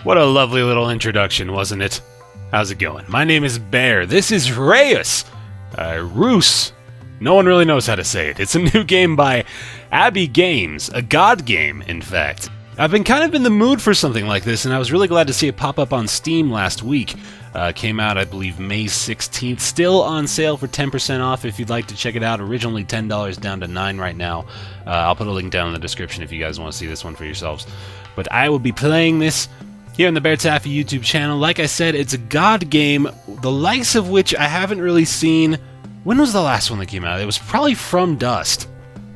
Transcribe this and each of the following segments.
What a lovely little introduction, wasn't it? How's it going? My name is Bear. This is Reyes. Reus. No one really knows how to say it. It's a new game by Abbey Games, a god game, in fact. I've been kind of in the mood for something like this, and I was really glad to see it pop up on Steam last week. Came out, I believe, May 16th. Still on sale for 10% off if you'd like to check it out. Originally $10, down to $9 right now. I'll put a link down in the description if you guys want to see this one for yourselves. But I will be playing this here on the BaerTaffy YouTube channel. Like I said, it's a god game, the likes of which I haven't really seen. When was the last one that came out? It was probably From Dust.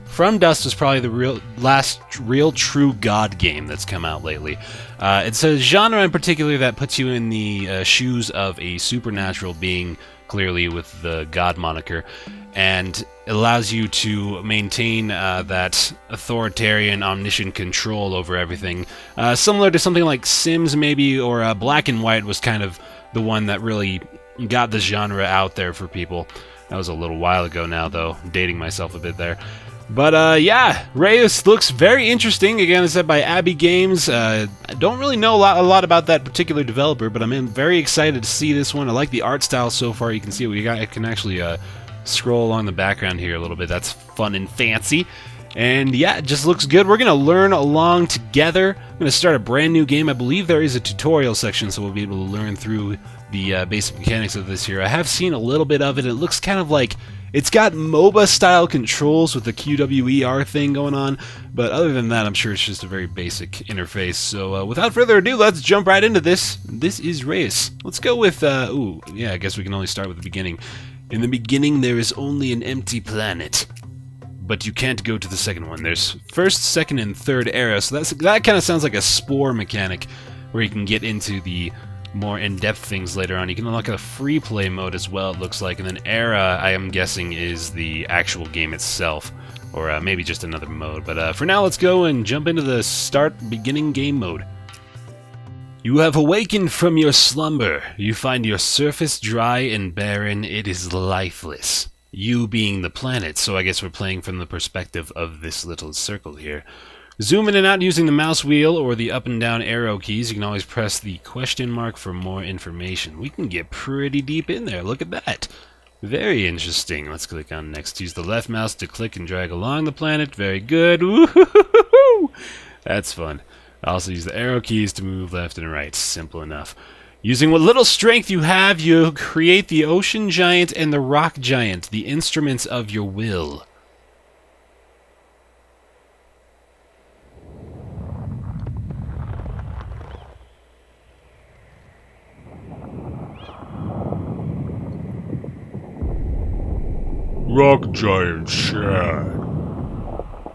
From Dust was probably the last real true god game that's come out lately. It's a genre in particular that puts you in the shoes of a supernatural being, clearly with the god moniker, and allows you to maintain that authoritarian, omniscient control over everything. Similar to something like Sims, maybe, or Black and White was kind of the one that really got the genre out there for people. That was a little while ago now, though. Dating myself a bit there. But, yeah, Reus looks very interesting. Again, it's said by Abbey Games. I don't really know a lot about that particular developer, but I'm very excited to see this one. I like the art style so far. You can see what we got. I can actually scroll along the background here a little bit. That's fun and fancy. And, yeah, it just looks good. We're going to learn along together. I'm going to start a brand new game. I believe there is a tutorial section, so we'll be able to learn through the basic mechanics of this here. I have seen a little bit of it. It looks kind of like it's got MOBA-style controls with the QWER thing going on, but other than that, I'm sure it's just a very basic interface. So without further ado, let's jump right into this. This is Reus. Let's go with, ooh, yeah, I guess we can only start with the beginning. In the beginning, there is only an empty planet. But you can't go to the second one. There's first, second, and third era, so that kind of sounds like a spore mechanic, where you can get into the more in-depth things later on. You can unlock a free play mode as well, it looks like, and then era, I am guessing, is the actual game itself, or maybe just another mode. But for now, let's go and jump into the beginning game mode. You have awakened from your slumber. You find your surface dry and barren. It is lifeless. You being the planet, so I guess we're playing from the perspective of this little circle here. Zoom in and out using the mouse wheel or the up and down arrow keys. You can always press the question mark for more information. We can get pretty deep in there. Look at that. Very interesting. Let's click on next. Use the left mouse to click and drag along the planet. Very good. Woo-hoo-hoo-hoo! That's fun. Also use the arrow keys to move left and right. Simple enough. Using what little strength you have, you create the ocean giant and the rock giant, the instruments of your will. Rock giant sad.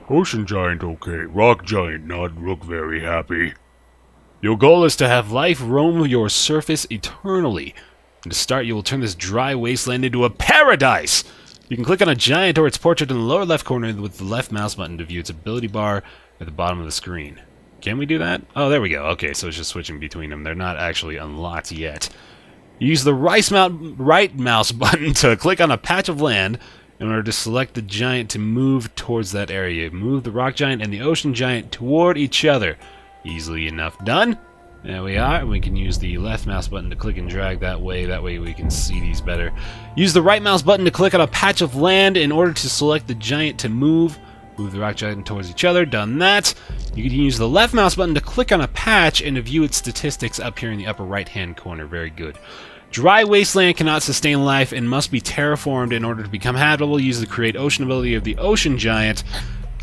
Ocean giant okay. Rock giant not look very happy. Your goal is to have life roam your surface eternally. And to start, you will turn this dry wasteland into a paradise! You can click on a giant or its portrait in the lower left corner with the left mouse button to view its ability bar at the bottom of the screen. Can we do that? Oh, there we go. Okay, so it's just switching between them. They're not actually unlocked yet. Use the right mouse button to click on a patch of land in order to select the giant to move towards that area. Move the rock giant and the ocean giant toward each other. Easily enough done. There we are. We can use the left mouse button to click and drag that way. That way we can see these better. Use the right mouse button to click on a patch of land in order to select the giant to move. Move the rock giant towards each other. Done that. You can use the left mouse button to click on a patch and to view its statistics up here in the upper right hand corner. Very good. Dry wasteland cannot sustain life and must be terraformed in order to become habitable. Use the create ocean ability of the ocean giant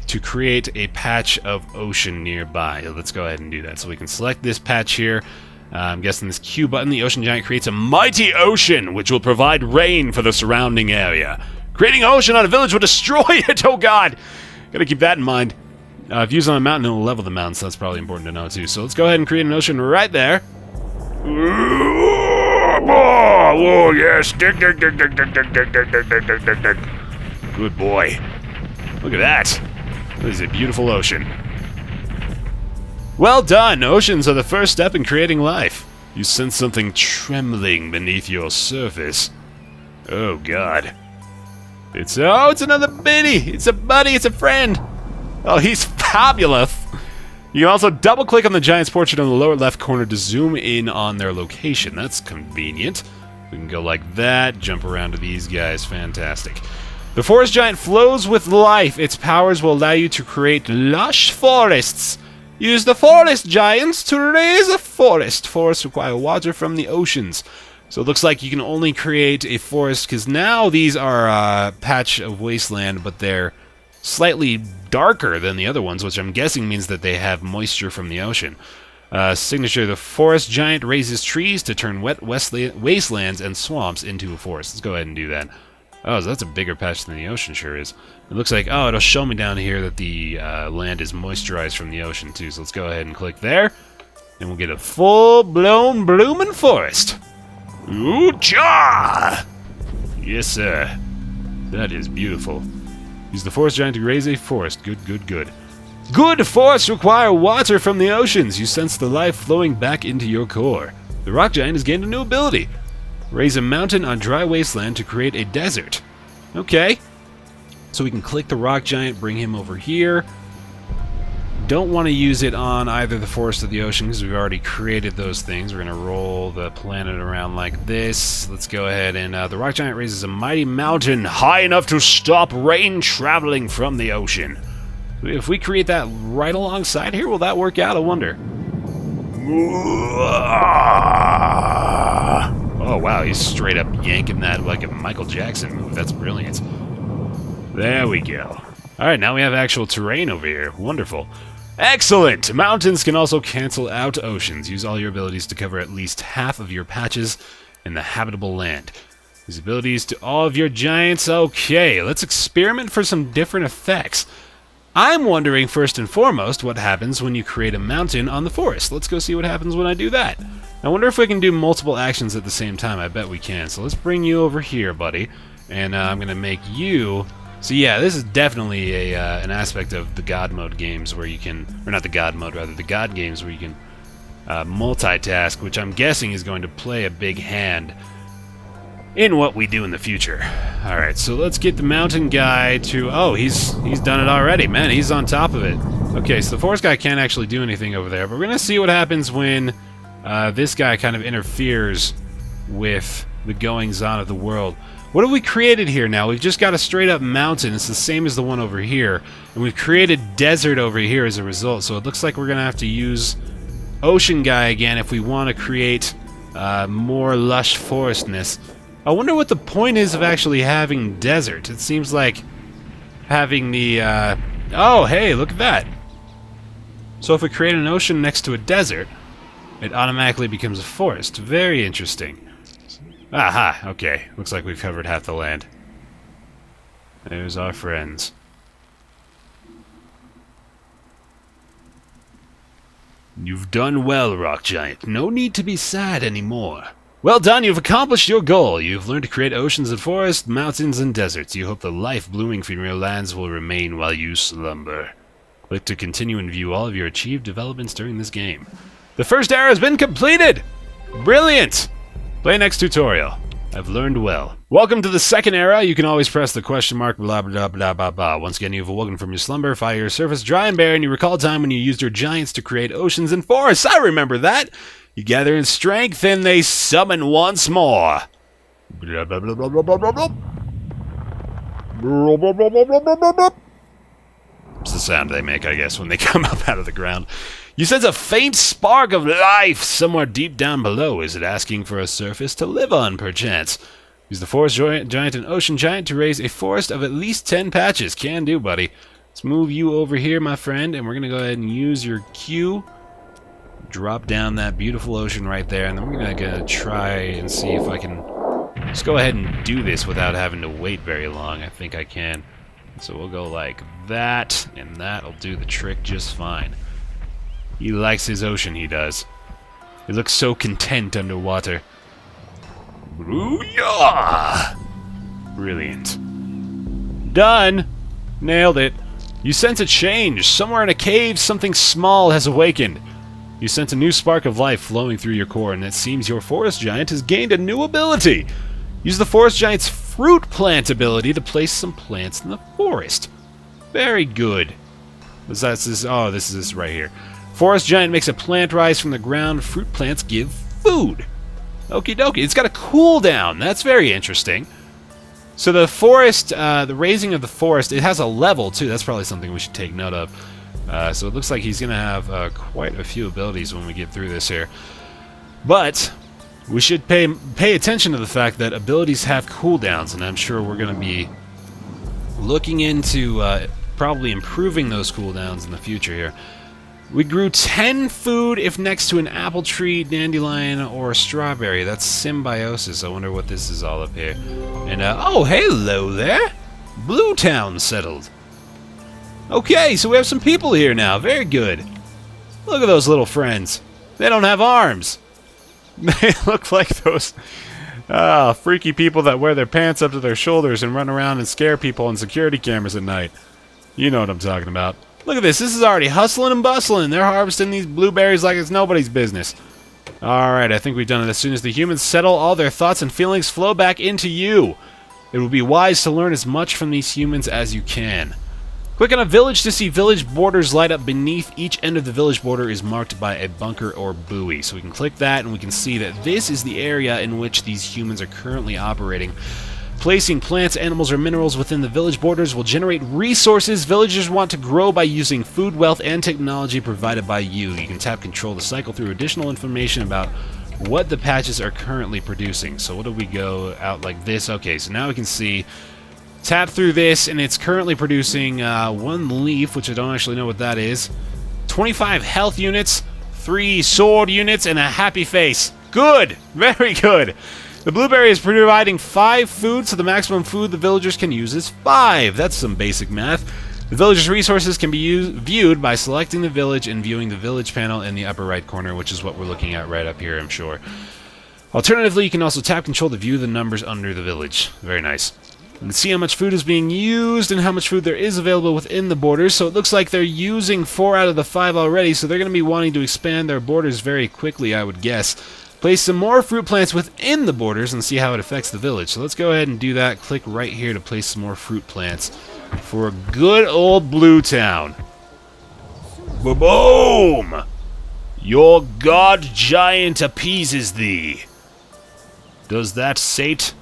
to create a patch of ocean nearby. Let's go ahead and do that. So we can select this patch here. I'm guessing this Q button, the ocean giant creates a mighty ocean, which will provide rain for the surrounding area. Creating ocean on a village will destroy it, oh god! Gotta keep that in mind. Views on a mountain, it will level the mountain, so that's probably important to know too. So let's go ahead and create an ocean right there. Oh, yes. Good boy. Look at that. This is a beautiful ocean. Well done! Oceans are the first step in creating life. You sense something trembling beneath your surface. Oh god. It's another biddy! It's a buddy, it's a friend! Oh, he's fabulous! You can also double-click on the giant's portrait on the lower left corner to zoom in on their location. That's convenient. We can go like that, jump around to these guys. Fantastic. The forest giant flows with life. Its powers will allow you to create lush forests. Use the forest giants to raise a forest. Forests require water from the oceans. So it looks like you can only create a forest, because now these are a patch of wasteland, but they're slightly darker than the other ones, which I'm guessing means that they have moisture from the ocean. Signature: the forest giant raises trees to turn wet wastelands and swamps into a forest. Let's go ahead and do that. Oh, so that's a bigger patch than the ocean sure is. It looks like, oh, it'll show me down here that the land is moisturized from the ocean too. So let's go ahead and click there, and we'll get a full-blown blooming forest. Ooh-cha! Yes, sir. That is beautiful. Use the forest giant to raise a forest. Good, good, good. Good forests require water from the oceans. You sense the life flowing back into your core. The rock giant has gained a new ability. Raise a mountain on dry wasteland to create a desert. Okay. So we can click the rock giant, bring him over here. Don't want to use it on either the forest or the ocean because we've already created those things. We're going to roll the planet around like this. Let's go ahead and the rock giant raises a mighty mountain high enough to stop rain traveling from the ocean. If we create that right alongside here, will that work out? I wonder. Oh wow, he's straight up yanking that like a Michael Jackson move. That's brilliant. There we go. Alright, now we have actual terrain over here. Wonderful. Excellent! Mountains can also cancel out oceans. Use all your abilities to cover at least half of your patches in the habitable land. Use abilities to all of your giants. Okay, let's experiment for some different effects. I'm wondering first and foremost what happens when you create a mountain on the forest. Let's go see what happens when I do that. I wonder if we can do multiple actions at the same time. I bet we can. So let's bring you over here, buddy. And I'm going to make you... So yeah, this is definitely an aspect of the God mode games where you can... Or not the God mode, rather the God games where you can multitask, which I'm guessing is going to play a big hand in what we do in the future. Alright, so let's get the mountain guy to... Oh, he's done it already. Man, he's on top of it. Okay, so the forest guy can't actually do anything over there, but we're going to see what happens when this guy kind of interferes with the goings-on of the world. What have we created here now? We've just got a straight-up mountain. It's the same as the one over here. And we've created desert over here as a result, so it looks like we're going to have to use Ocean Guy again if we want to create more lush forestness. I wonder what the point is of actually having desert. It seems like having the... Oh, hey, look at that. So if we create an ocean next to a desert, it automatically becomes a forest. Very interesting. Aha, okay. Looks like we've covered half the land. There's our friends. You've done well, Rock Giant. No need to be sad anymore. Well done, you've accomplished your goal. You've learned to create oceans and forests, mountains and deserts. You hope the life blooming from your lands will remain while you slumber. Click to continue and view all of your achieved developments during this game. The first era has been completed! Brilliant! Play next tutorial. I've learned well. Welcome to the second era. You can always press the question mark, blah, blah, blah, blah, blah. Once again, you've awoken from your slumber, fire your surface dry and bare, and you recall a time when you used your giants to create oceans and forests. I remember that. You gather in strength, and they summon once more. Blah, blah, blah, blah, blah, blah, blah, blah. Blah, blah, blah, blah, blah, blah, blah. It's the sound they make, I guess, when they come up out of the ground. You sense a faint spark of life somewhere deep down below. Is it asking for a surface to live on, perchance? Use the forest giant and ocean giant to raise a forest of at least 10 patches. Can do, buddy. Let's move you over here, my friend, and we're going to go ahead and use your Q. Drop down that beautiful ocean right there, and then we're going to try and see if I can just go ahead and do this without having to wait very long. I think I can. So we'll go like that, and that'll do the trick just fine. He likes his ocean, he does. He looks so content underwater. Booyah! Brilliant. Done! Nailed it. You sense a change. Somewhere in a cave, something small has awakened. You sense a new spark of life flowing through your core, and it seems your forest giant has gained a new ability. Use the forest giant's fruit plant ability to place some plants in the forest. Very good. Oh, this is this right here. Forest giant makes a plant rise from the ground. Fruit plants give food. Okie dokie. It's got a cooldown. That's very interesting. So the forest, the raising of the forest, it has a level too. That's probably something we should take note of. So it looks like he's going to have quite a few abilities when we get through this here. But we should pay attention to the fact that abilities have cooldowns, and I'm sure we're going to be looking into probably improving those cooldowns in the future here. We grew 10 food if next to an apple tree, dandelion, or a strawberry. That's symbiosis. I wonder what this is all up here. And, oh, hello there! Blue Town settled. Okay, so we have some people here now. Very good. Look at those little friends. They don't have arms. They look like those freaky people that wear their pants up to their shoulders and run around and scare people on security cameras at night. You know what I'm talking about. Look at this. This is already hustling and bustling. They're harvesting these blueberries like it's nobody's business. Alright, I think we've done it. As soon as the humans settle, all their thoughts and feelings flow back into you. It will be wise to learn as much from these humans as you can. Click on a village to see village borders light up beneath. Each end of the village border is marked by a bunker or buoy. So we can click that and we can see that this is the area in which these humans are currently operating. Placing plants, animals, or minerals within the village borders will generate resources villagers want to grow by using food, wealth, and technology provided by you. You can tap control to cycle through additional information about what the patches are currently producing. So what do we go out like this? Okay, so now we can see, tap through this, and it's currently producing 1 leaf, which I don't actually know what that is, 25 health units, 3 sword units, and a happy face. Good! Very good! The blueberry is providing 5 food, so the maximum food the villagers can use is 5. That's some basic math. The villagers' resources can be viewed by selecting the village and viewing the village panel in the upper right corner, which is what we're looking at right up here, I'm sure. Alternatively, you can also tap control to view the numbers under the village. Very nice. You can see how much food is being used and how much food there is available within the borders, so it looks like they're using 4 out of the 5 already, so they're going to be wanting to expand their borders very quickly, I would guess. Place some more fruit plants within the borders and see how it affects the village. So let's go ahead and do that. Click right here to place some more fruit plants for good old Blue Town. Boom! Your god giant appeases thee. Does that sate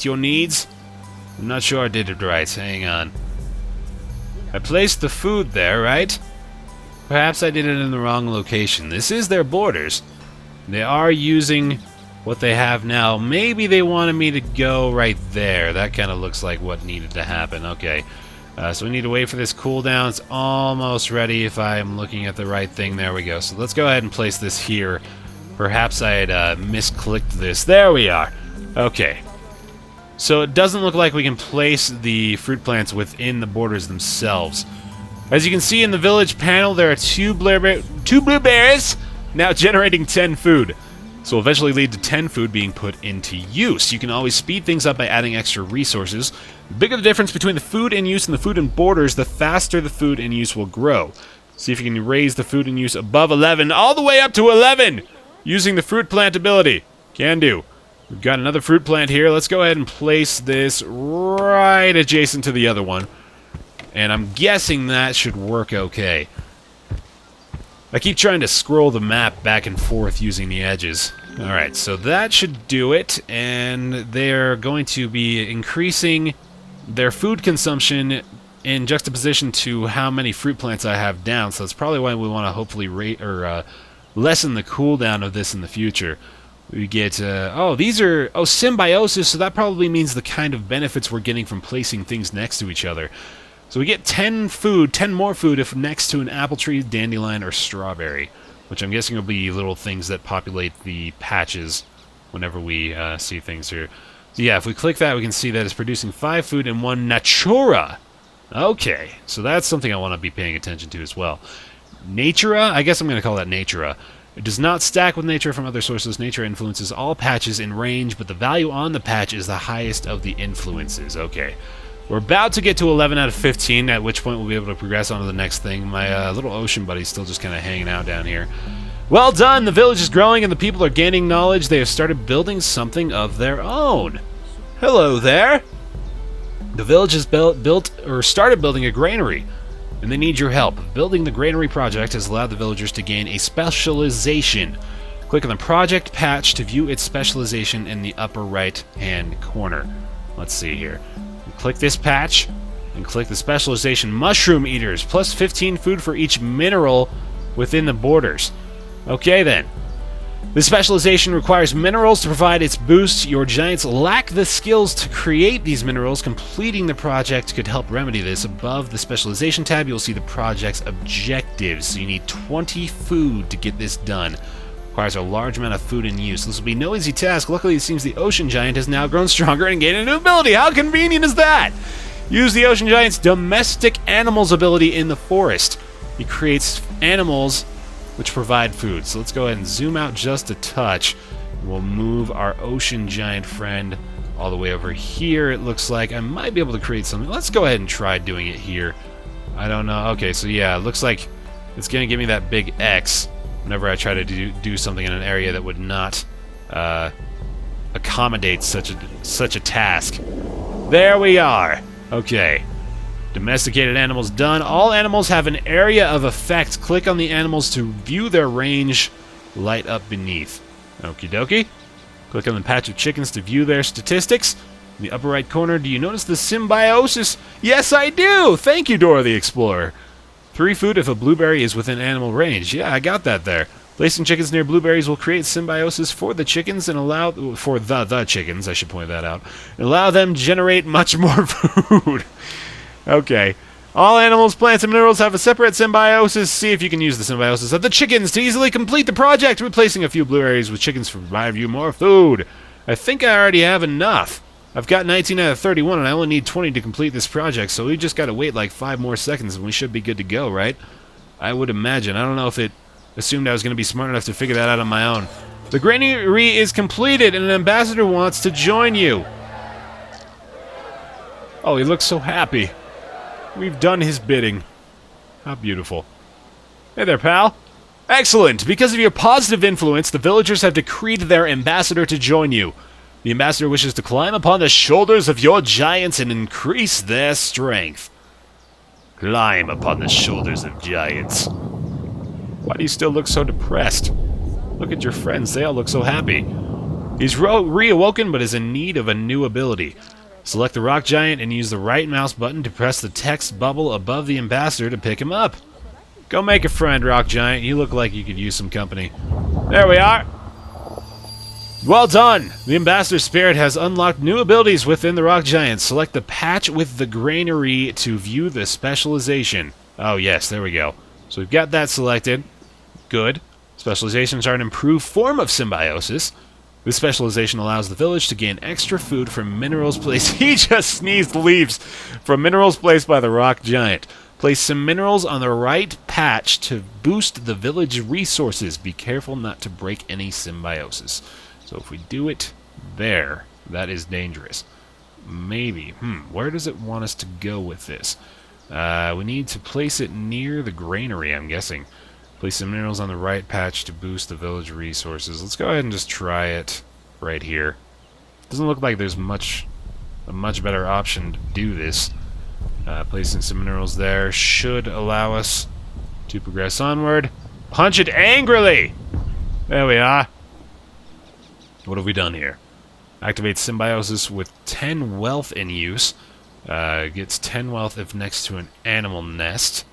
your needs? I'm not sure I did it right. Hang on. I placed the food there, right? Perhaps I did it in the wrong location. This is their borders. They are using what they have now. Maybe they wanted me to go right there. That kind of looks like what needed to happen. Okay. So we need to wait for this cooldown. It's almost ready if I'm looking at the right thing. There we go. So let's go ahead and place this here. Perhaps I had misclicked this. There we are. Okay. So it doesn't look like we can place the fruit plants within the borders themselves. As you can see in the village panel, there are 2 blueberries now generating 10 food. So will eventually lead to 10 food being put into use. You can always speed things up by adding extra resources. The bigger the difference between the food in use and the food in borders, the faster the food in use will grow. See if you can raise the food in use above 11, all the way up to 11, using the fruit plant ability. Can do. We've got another fruit plant here. Let's go ahead and place this right adjacent to the other one. And I'm guessing that should work okay. I keep trying to scroll the map back and forth using the edges. Alright, so that should do it, and they're going to be increasing their food consumption in juxtaposition to how many fruit plants I have down, so that's probably why we want to hopefully lessen the cooldown of this in the future. We get, these are, symbiosis, so that probably means the kind of benefits we're getting from placing things next to each other. So we get 10 more food if next to an apple tree, dandelion, or strawberry, which I'm guessing will be little things that populate the patches whenever we see things here. So yeah, if we click that, we can see that it's producing 5 food and 1 natura. Okay, so that's something I want to be paying attention to as well. Natura? I guess I'm going to call that natura. It does not stack with nature from other sources. Nature influences all patches in range, but the value on the patch is the highest of the influences. Okay. We're about to get to 11 out of 15, at which point we'll be able to progress on to the next thing. My little ocean buddy's still just kind of hanging out down here. Well done! The village is growing and the people are gaining knowledge. They have started building something of their own. Hello there! The village has started building a granary. and they need your help. Building the granary project has allowed the villagers to gain a specialization. Click on the project patch to view its specialization in the upper right-hand corner. Let's see here. Click this patch, and click the specialization Mushroom Eaters, plus 15 food for each mineral within the borders. Okay then. The specialization requires minerals to provide its boost. Your giants lack the skills to create these minerals. Completing the project could help remedy this. Above the specialization tab, you'll see the project's objectives. So you need 20 food to get this done. Requires a large amount of food in use. This will be no easy task. Luckily, it seems the ocean giant has now grown stronger and gained a new ability. How convenient is that? Use the ocean giant's domestic animals ability in the forest. He creates animals which provide food. So let's go ahead and zoom out just a touch. We'll move our ocean giant friend all the way over here. It looks like I might be able to create something. Let's go ahead and try doing it here. I don't know. Okay, so yeah, it looks like it's going to give me that big X whenever I try to do something in an area that would not accommodate such a task. There we are. Okay. Domesticated animals done. All animals have an area of effect. Click on the animals to view their range. Light up beneath. Okie dokie. Click on the patch of chickens to view their statistics. In the upper right corner, do you notice the symbiosis? Yes, I do! Thank you, Dora the Explorer. 3 food if a blueberry is within animal range. Yeah, I got that there. Placing chickens near blueberries will create symbiosis for the chickens and allow... For the chickens, I should point that out. And allow them to generate much more food. Okay. All animals, plants, and minerals have a separate symbiosis. See if you can use the symbiosis of the chickens to easily complete the project. Replacing a few blueberries with chickens to provide you more food. I think I already have enough. I've got 19 out of 31, and I only need 20 to complete this project, so we just gotta wait like 5 more seconds, and we should be good to go, right? I would imagine. I don't know if it assumed I was gonna be smart enough to figure that out on my own. The granary is completed, and an ambassador wants to join you. Oh, he looks so happy. We've done his bidding. How beautiful. Hey there, pal. Excellent! Because of your positive influence, the villagers have decreed their ambassador to join you. The ambassador wishes to climb upon the shoulders of your giants and increase their strength. Climb upon the shoulders of giants. Why do you still look so depressed? Look at your friends, they all look so happy. He's reawoken but is in need of a new ability. Select the rock giant and use the right mouse button to press the text bubble above the ambassador to pick him up. Go make a friend, rock giant. You look like you could use some company. There we are. Well done! The ambassador's spirit has unlocked new abilities within the rock giant. Select the patch with the granary to view the specialization. Oh yes, there we go. So we've got that selected. Good. Specializations are an improved form of symbiosis. This specialization allows the village to gain extra food from minerals placed... He just sneezed leaves from minerals placed by the rock giant. Place some minerals on the right patch to boost the village resources. Be careful not to break any symbiosis. So if we do it there, that is dangerous. Maybe. Where does it want us to go with this? We need to place it near the granary, I'm guessing. Place some minerals on the right patch to boost the village resources. Let's go ahead and just try it right here. Doesn't look like there's a much better option to do this. Placing some minerals there should allow us to progress onward. Punch it angrily! There we are. What have we done here? Activate symbiosis with 10 wealth in use. Gets 10 wealth if next to an animal nest.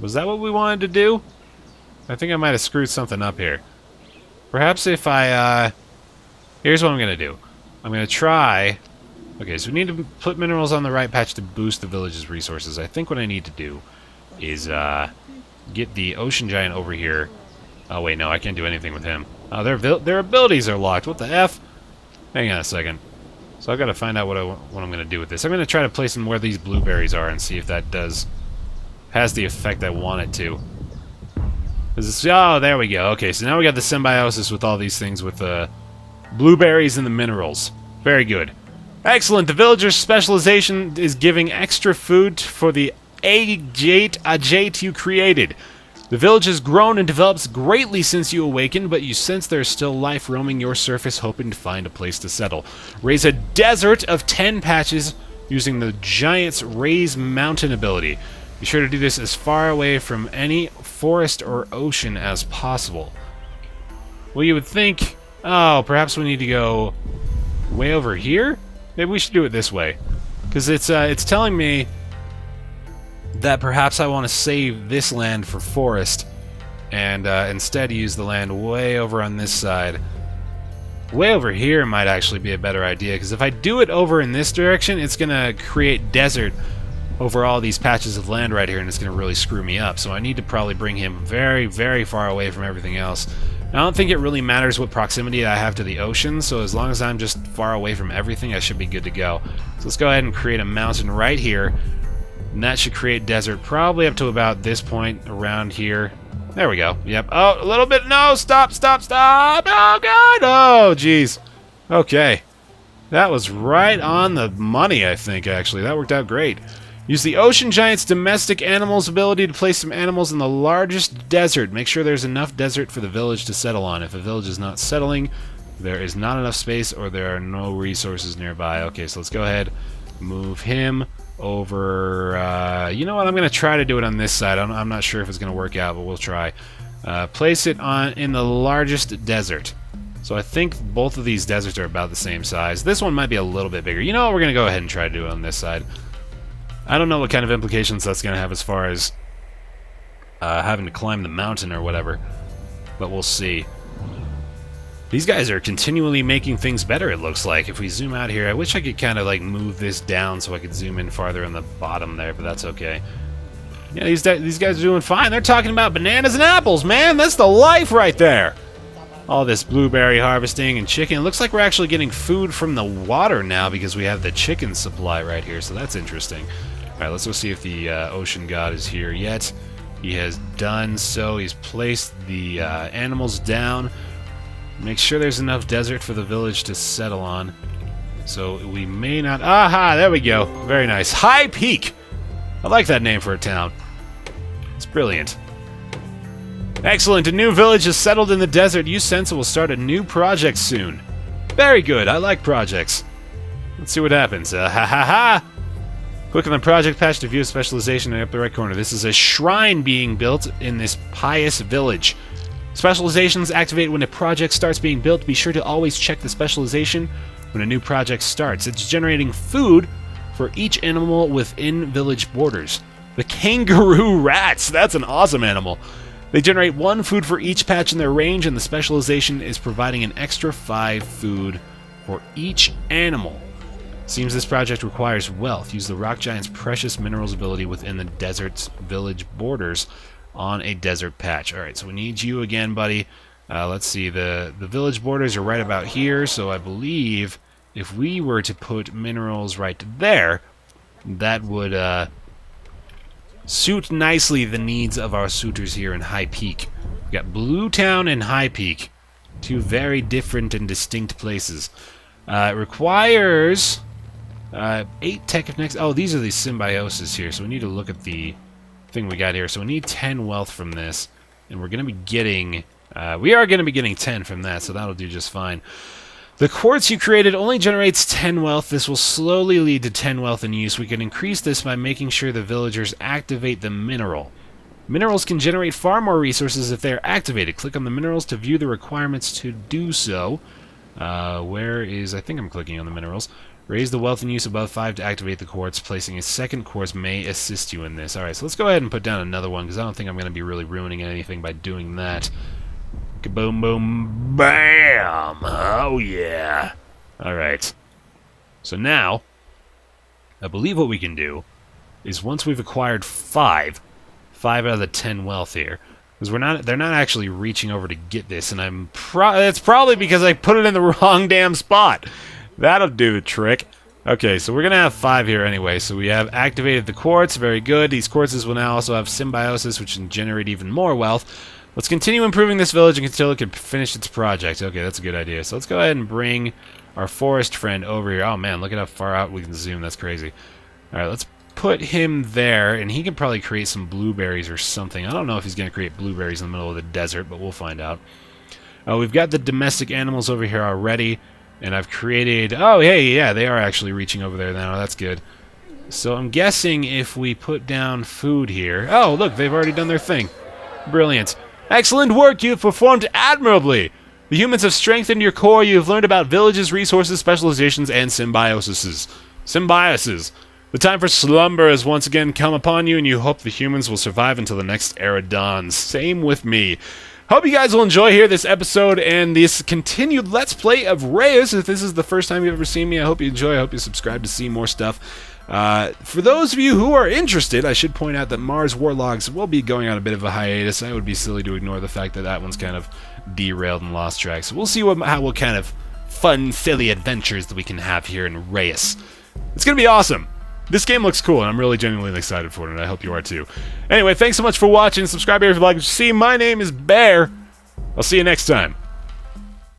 Was that what we wanted to do? I think I might have screwed something up here. Perhaps if I, here's what I'm going to do. I'm going to try... Okay, so we need to put minerals on the right patch to boost the village's resources. I think what I need to do is get the ocean giant over here. Oh, wait, no, I can't do anything with him. Oh, their abilities are locked. What the F? Hang on a second. So I've got to find out what I'm going to do with this. I'm going to try to place them where these blueberries are and see if that has the effect I want it to. Oh, there we go. Okay, so now we got the symbiosis with all these things with the blueberries and the minerals. Very good. Excellent. The villager's specialization is giving extra food for the agate you created. The village has grown and develops greatly since you awakened, but you sense there's still life roaming your surface, hoping to find a place to settle. Raise a desert of 10 patches using the giant's Raise Mountain ability. Be sure to do this as far away from any forest or ocean as possible. Well, you would think, oh, perhaps we need to go way over here? Maybe we should do it this way. Because it's telling me that perhaps I want to save this land for forest and instead use the land way over on this side. Way over here might actually be a better idea, because if I do it over in this direction, it's going to create desert over all these patches of land right here, and it's going to really screw me up. So I need to probably bring him very, very far away from everything else. I don't think it really matters what proximity I have to the ocean, so as long as I'm just far away from everything, I should be good to go. So let's go ahead and create a mountain right here, and that should create desert probably up to about this point around here. There we go. Yep. Oh, a little bit. No, stop, stop, stop. Oh, God. Oh, jeez. Okay. That was right on the money, I think, actually. That worked out great. Use the ocean giant's domestic animals ability to place some animals in the largest desert. Make sure there's enough desert for the village to settle on. If a village is not settling, there is not enough space or there are no resources nearby. Okay, so let's go ahead, move him over. You know what? I'm going to try to do it on this side. I'm not sure if it's going to work out, but we'll try. Place it in the largest desert. So I think both of these deserts are about the same size. This one might be a little bit bigger. You know what? We're going to go ahead and try to do it on this side. I don't know what kind of implications that's going to have as far as having to climb the mountain or whatever, but we'll see. These guys are continually making things better, it looks like. If we zoom out here, I wish I could kind of like move this down so I could zoom in farther on the bottom there, but that's okay. Yeah, these guys are doing fine. They're talking about bananas and apples, man. That's the life right there. All this blueberry harvesting and chicken. It looks like we're actually getting food from the water now because we have the chicken supply right here, so that's interesting. Alright, let's go see if the ocean god is here yet. He has done so. He's placed the animals down. Make sure there's enough desert for the village to settle on. So we may not... Aha! There we go. Very nice. High Peak! I like that name for a town. It's brilliant. Excellent. A new village is settled in the desert. You sense it will start a new project soon. Very good. I like projects. Let's see what happens. Ha ha ha! Click on the project patch to view a specialization in the upper right corner. This is a shrine being built in this pious village. Specializations activate when a project starts being built. Be sure to always check the specialization when a new project starts. It's generating food for each animal within village borders. The kangaroo rats. That's an awesome animal. They generate 1 food for each patch in their range, and the specialization is providing an extra 5 food for each animal. Seems this project requires wealth. Use the rock giant's precious minerals ability within the desert's village borders on a desert patch. Alright, so we need you again, buddy. Let's see, the village borders are right about here, so I believe if we were to put minerals right there, that would suit nicely the needs of our suitors here in High Peak. We got Blue Town and High Peak, 2 very different and distinct places. It requires 8 tech of next. Oh, these are the symbiosis here, so we need to look at the thing we got here. So we need 10 wealth from this, and we're going to be getting... we are going to be getting 10 from that, so that'll do just fine. The quartz you created only generates 10 wealth. This will slowly lead to 10 wealth in use. We can increase this by making sure the villagers activate the mineral. Minerals can generate far more resources if they are activated. Click on the minerals to view the requirements to do so. Where is... I think I'm clicking on the minerals. Raise the wealth in use above 5 to activate the quartz. Placing a second quartz may assist you in this. Alright, so let's go ahead and put down another one, because I don't think I'm going to be really ruining anything by doing that. Kaboom, boom, bam! Oh, yeah. Alright. So now, I believe what we can do is once we've acquired 5 out of the 10 wealth here, because they're not actually reaching over to get this, and it's probably because I put it in the wrong damn spot. That'll do the trick. Okay, so we're going to have 5 here anyway. So we have activated the quartz. Very good. These quartzes will now also have symbiosis, which can generate even more wealth. Let's continue improving this village until it can finish its project. Okay, that's a good idea. So let's go ahead and bring our forest friend over here. Oh, man, look at how far out we can zoom. That's crazy. All right, let's put him there, and he can probably create some blueberries or something. I don't know if he's going to create blueberries in the middle of the desert, but we'll find out. We've got the domestic animals over here already. And I've created... Oh, hey, yeah, they are actually reaching over there now. That's good. So I'm guessing if we put down food here... Oh, look, they've already done their thing. Brilliant. Excellent work, you've performed admirably. The humans have strengthened your core, you have learned about villages, resources, specializations, and symbioses. Symbioses. The time for slumber has once again come upon you, and you hope the humans will survive until the next era dawns. Same with me. Hope you guys will enjoy here this episode and this continued Let's Play of Reus. If this is the first time you've ever seen me, I hope you enjoy. I hope you subscribe to see more stuff. For those of you who are interested, I should point out that Mars Warlogs will be going on a bit of a hiatus. I would be silly to ignore the fact that that one's kind of derailed and lost track. So we'll see what kind of fun, silly adventures that we can have here in Reus. It's going to be awesome. This game looks cool, and I'm really genuinely excited for it, and I hope you are too. Anyway, thanks so much for watching. Subscribe here if you'd like to see. My name is Bear. I'll see you next time.